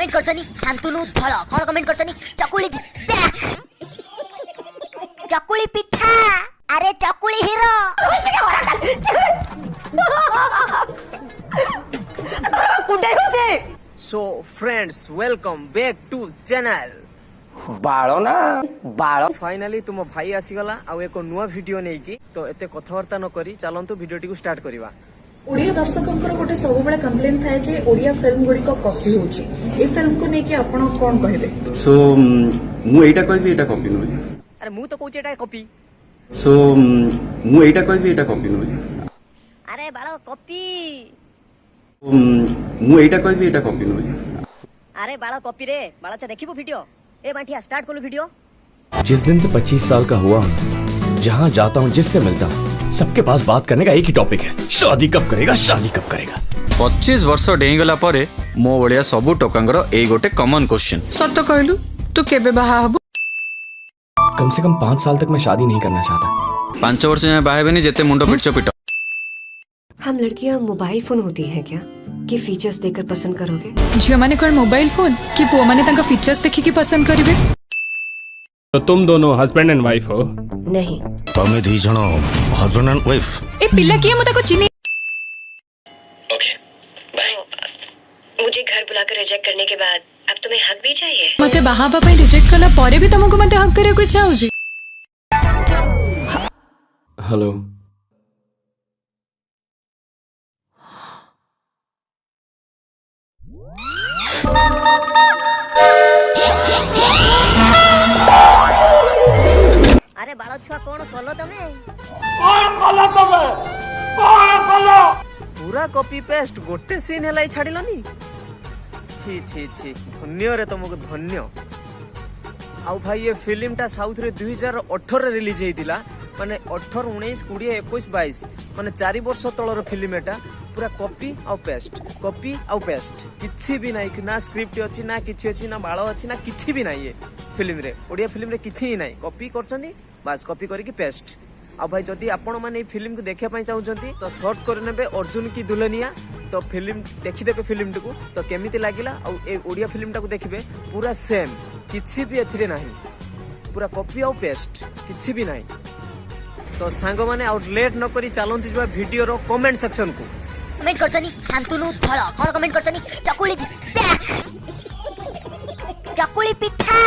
Comment करछनी शांतनु धळ कोन comment करछनी चकुली बैक चकुली पिठा अरे चकुली hero so friends welcome back to channel बाळो ना बाळो फाइनली तुम भाई आसीगला आ एक नुआ वीडियो नहीं की तो एते कथबार्ता न करी चलंतु वीडियोटी को स्टार्ट करिवा। ओडिया दर्शकंकर गोटे सब बळे कंप्लेन थाए जे ओडिया फिल्म गुडी को कॉपी होची ए फिल्म को नेकी आपण कोन कहबे। सो मु एटा कहबी एटा कॉपी नुहे। अरे मु तो कहूची एटा कॉपी। सो मु एटा कहबी एटा कॉपी नुहे। अरे बाळो कॉपी मु एटा कहबी एटा कॉपी नुहे। अरे बाळो कॉपी रे बाळो छ देखिबो वीडियो ए बांटिया स्टार्ट करू वीडियो। जिस दिन से 25 साल का हुआ हूँ, जहाँ जाता हूँ जिससे मिलता हूँ सबके पास बात करने का एक ही टॉपिक है, शादी कब करेगा शादी कब करेगा। 25 वर्ष डेईगला परे मो भलिया सबु टोकांगर एई गोटे कॉमन क्वेश्चन। सत्य कहलु तू केबे बाहा हबो। कम से कम 5 साल तक मैं शादी नहीं करना चाहता। 5 वर्ष जाए बाहे बेनी जेते मुंडो पिटचो पिटो। हम लड़कियां मोबाइल फोन होती हैं क्या कि फीचर्स देखकर पसंद करोगे? झियो माने कोन मोबाइल फोन कि पुओ माने तांका फीचर्स देखि कि पसंद करिवे। तो तुम दोनों हस्बैंड एंड वाइफ हो? नहीं। तमे दी जण हस्बैंड एंड वाइफ। ए पिल्ला किए मता को चिनी। Okay bye. मुझे घर बुलाकर रिजेक्ट करने के बाद अब तुम्हें हक भी चाहिए? मते बाहा बापा रिजेक्ट कला परे भी तुमको मते हक करे को इच्छा होजी। हेलो अरे बाळो छुआ कोन कलो तमे पूरा कॉपी पेस्ट गोटे सीन हेलाई छाडिलनी। छी छी छी धन्य रे तुमको धन्य। आउ भाई ये फिल्म टा साउथ रे 2018 रे रिलीज हेतिला माने 18 19 20 21 22 माने 4 वर्ष तळर फिल्म एटा पूरा कॉपी आउ पेस्ट किछि भी नाही ना स्क्रिप्ट अछि ना किछि अछि ना बाळो अछि ना किछि भी नाही। ये फिल्म रे ओडिया फिल्म रे किछि ही नाही कॉपी करछनी बस कॉपी करके पेस्ट। आ भाई जदि आपण माने फिल्म को देखा पाई चाहउछंती तो सर्च कर नेबे अर्जुन की दुल्हनिया तो फिल्म देखि देबे फिल्म को तो केमिति लागिला आ ए ओडिया फिल्म टा को देखिबे पूरा सेम किछि भी एथिरे नाही पूरा कॉपी आउ पेस्ट किछि भी नाही। तो सांग माने और लेट न करी चलंती जो वीडियो रो कमेंट सेक्शन को कमेंट करछनी शांतनु धळ कोन कमेंट करछनी चकुली बैक चकुली पिठा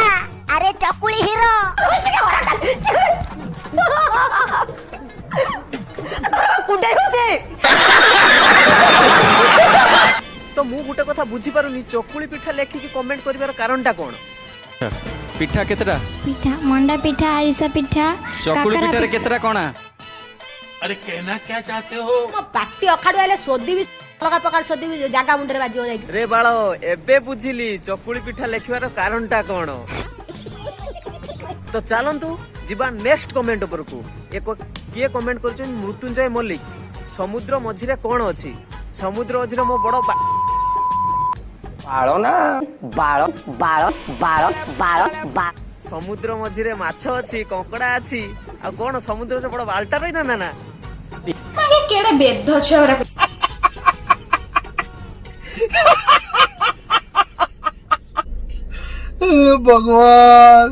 अरे चकुली हीरो तो मु गुटे कथा बुझी पारुनी चकुली पिठा लेखि की कमेंट करिवार कारणटा कोन? पिठा केतरा? पिठा मंडा पिठा आरिसा पिठा चकुली पिठा रे केतरा कोना? अरे कहना क्या चाहते हो? पाटी अखाडु आले सोदी भी अलगा प्रकार सोदी भी जागा मुंडरे बाजियो जाई। रे बाळो एबे बुझिली चकुली पिठा लेखिवार कारणटा कोन। तो चलंतु जिबा नेक्स्ट कमेंट ऊपर को एक किए कमेंट करछन मृत्युंजय मल्लिक समुद्र मझिरे कोन अछि? समुद्र मझिरे मो बड़ बाळो ना बाळो बाळो बाळो बाळो बा समुद्र मझिरे माछ अछि कंकड़ा अछि आ कोन समुद्र से बड़ बाल्टा रही ना ना आगे केडे बेद्ध छौरा भगवान।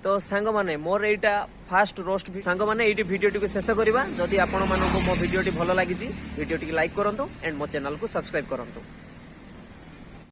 तो सांग माने मोर एटा फास्ट रोस्ट सांग माने एटी वीडियो टी को शेष करबा। जदि आपण मानको मो वीडियो टी भलो लागि वीडियो टी लाइक करंतु एंड मो चैनल को सब्सक्राइब करंतु।